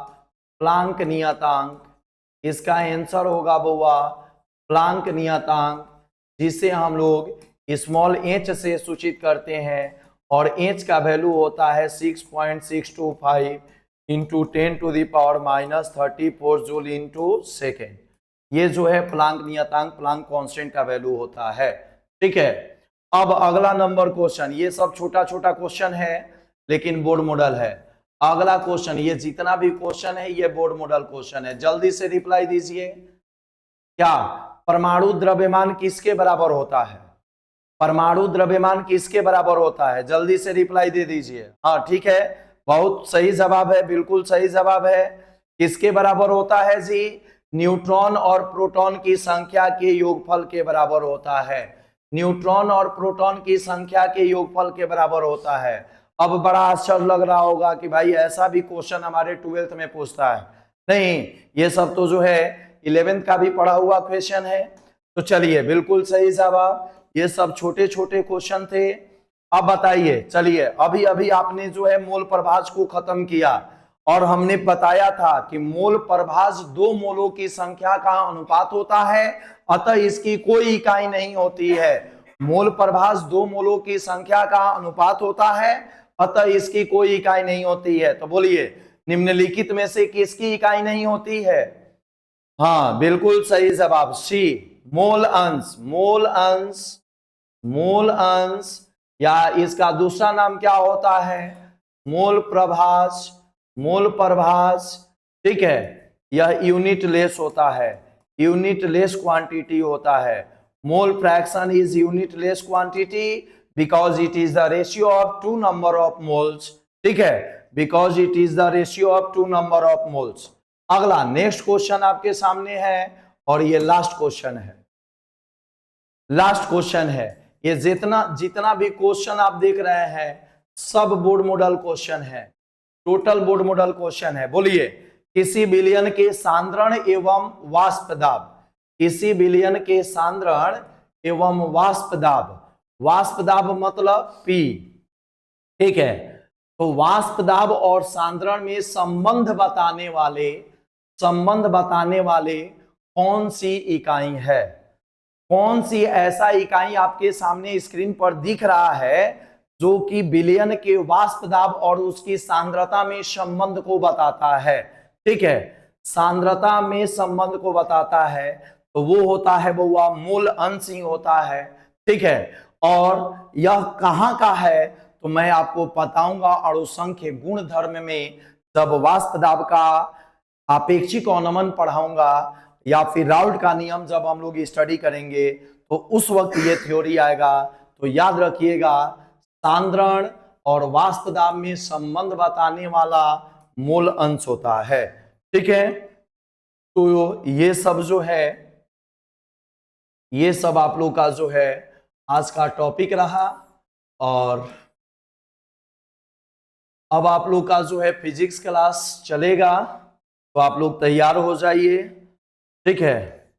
प्लांक नियतांक। इसका आंसर होगा बउआ प्लांक नियतांक, जिसे हम लोग स्मॉल एच से सूचित करते हैं और एच का वैल्यू होता है 6.625 इंटू 10⁻⁻34 जूल इंटू सेकेंड। ये जो है प्लांक नियतांक, प्लांक कांस्टेंट का वैल्यू होता है। ठीक है, अब अगला नंबर क्वेश्चन, ये सब छोटा छोटा क्वेश्चन है लेकिन बोर्ड मॉडल है। अगला क्वेश्चन, ये जितना भी क्वेश्चन है ये बोर्ड मॉडल क्वेश्चन है, जल्दी से रिप्लाई दीजिए। क्या परमाणु द्रव्यमान किसके बराबर होता है? परमाणु द्रव्यमान किसके बराबर होता है? जल्दी से रिप्लाई दे दीजिए। हाँ ठीक है, बहुत सही जवाब है, बिल्कुल सही जवाब है। किसके बराबर होता है जी? न्यूट्रॉन और प्रोटॉन की संख्या के योगफल के बराबर होता है। न्यूट्रॉन और प्रोटॉन की संख्या के योगफल के बराबर होता है। अब बड़ा आश्चर्य लग रहा होगा कि भाई ऐसा भी क्वेश्चन हमारे 12th में पूछता है। नहीं, ये सब तो जो है 11th का भी पढ़ा हुआ क्वेश्चन है। तो चलिए, बिल्कुल सही जवाब। ये सब छोटे छोटे क्वेश्चन थे। अब बताइए, चलिए अभी अभी आपने जो है मोल प्रभाज को खत्म किया और हमने बताया था कि मोल प्रभाज दो मोलों की संख्या का अनुपात होता है, अतः इसकी कोई इकाई नहीं होती है। मोल प्रभाज दो मोलों की संख्या का अनुपात होता है, अतः इसकी कोई इकाई नहीं होती है। तो बोलिए, निम्नलिखित में से किसकी इकाई नहीं होती है? हाँ बिल्कुल सही जवाब सी, मोल अंश। मोल अंश, मोल अंश, या इसका दूसरा नाम क्या होता है? मोल प्रभाज। मोल प्रभाज, ठीक है, यह यूनिट लेस होता है, यूनिट लेस क्वांटिटी होता है। Mole fraction is unit less quantity because it is the ratio of two number of moles. ठीक है, because it is the ratio of two number of moles. अगला next question आपके सामने है और ये लास्ट क्वेश्चन है। लास्ट क्वेश्चन है ये। जितना भी क्वेश्चन आप देख रहे हैं सब बोर्ड मॉडल क्वेश्चन है, टोटल बोर्ड मॉडल क्वेश्चन है। बोलिए, किसी विलयन के सांद्रण एवं वाष्प दाब, किसी विलयन के सांद्रण एवं वाष्प दाब, वाष्प दाब मतलब P। ठीक है, तो वाष्प दाब और सांद्रण में संबंध बताने वाले कौन सी इकाई है? कौन सी ऐसा इकाई आपके सामने स्क्रीन पर दिख रहा है जो कि विलयन के वाष्प दाब और उसकी सांद्रता में संबंध को बताता है? ठीक है, सांद्रता में संबंध को बताता है तो वो होता है बउआ मूल अंश ही होता है। ठीक है, और यह कहाँ का है तो मैं आपको बताऊंगा अणुसंख्य गुणधर्म में, जब वाष्प दाब का आपेक्षिक अवनमन पढ़ाऊंगा या फिर राउल्ट का नियम जब हम लोग स्टडी करेंगे तो उस वक्त ये थ्योरी आएगा। तो याद रखिएगा, सांद्रण और वाष्प दाब में संबंध बताने वाला मूल अंश होता है। ठीक है, तो ये सब जो है, ये सब आप लोग का जो है आज का टॉपिक रहा। और अब आप लोग का जो है फिजिक्स क्लास चलेगा, तो आप लोग तैयार हो जाइए। ठीक है,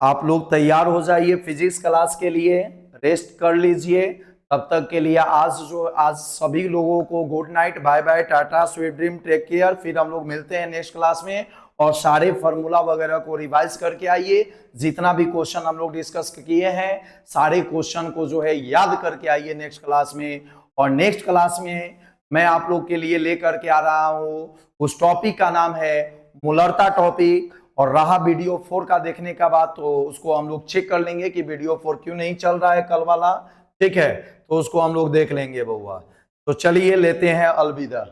आप लोग तैयार हो जाइए फिजिक्स क्लास के लिए, रेस्ट कर लीजिए। तब तक के लिए आज सभी लोगों को good night, bye bye, tata, sweet dream, take care. फिर हम लोग मिलते हैं नेक्स्ट क्लास में और सारे फार्मूला वगैरह को रिवाइज करके आइए। जितना भी क्वेश्चन हम लोग डिस्कस किए हैं सारे क्वेश्चन को जो है याद करके आइए नेक्स्ट क्लास में। और नेक्स्ट क्लास में मैं आप लोग के लिए लेकर के आ रहा हूँ, उस टॉपिक का नाम है मूलरता टॉपिक। और रहा वीडियो 4 का देखने का बाद तो उसको हम लोग चेक कर लेंगे कि वीडियो 4 क्यों नहीं चल रहा है कल वाला। ठीक है, तो उसको हम लोग देख लेंगे बउआ। तो चलिए लेते हैं अलविदा।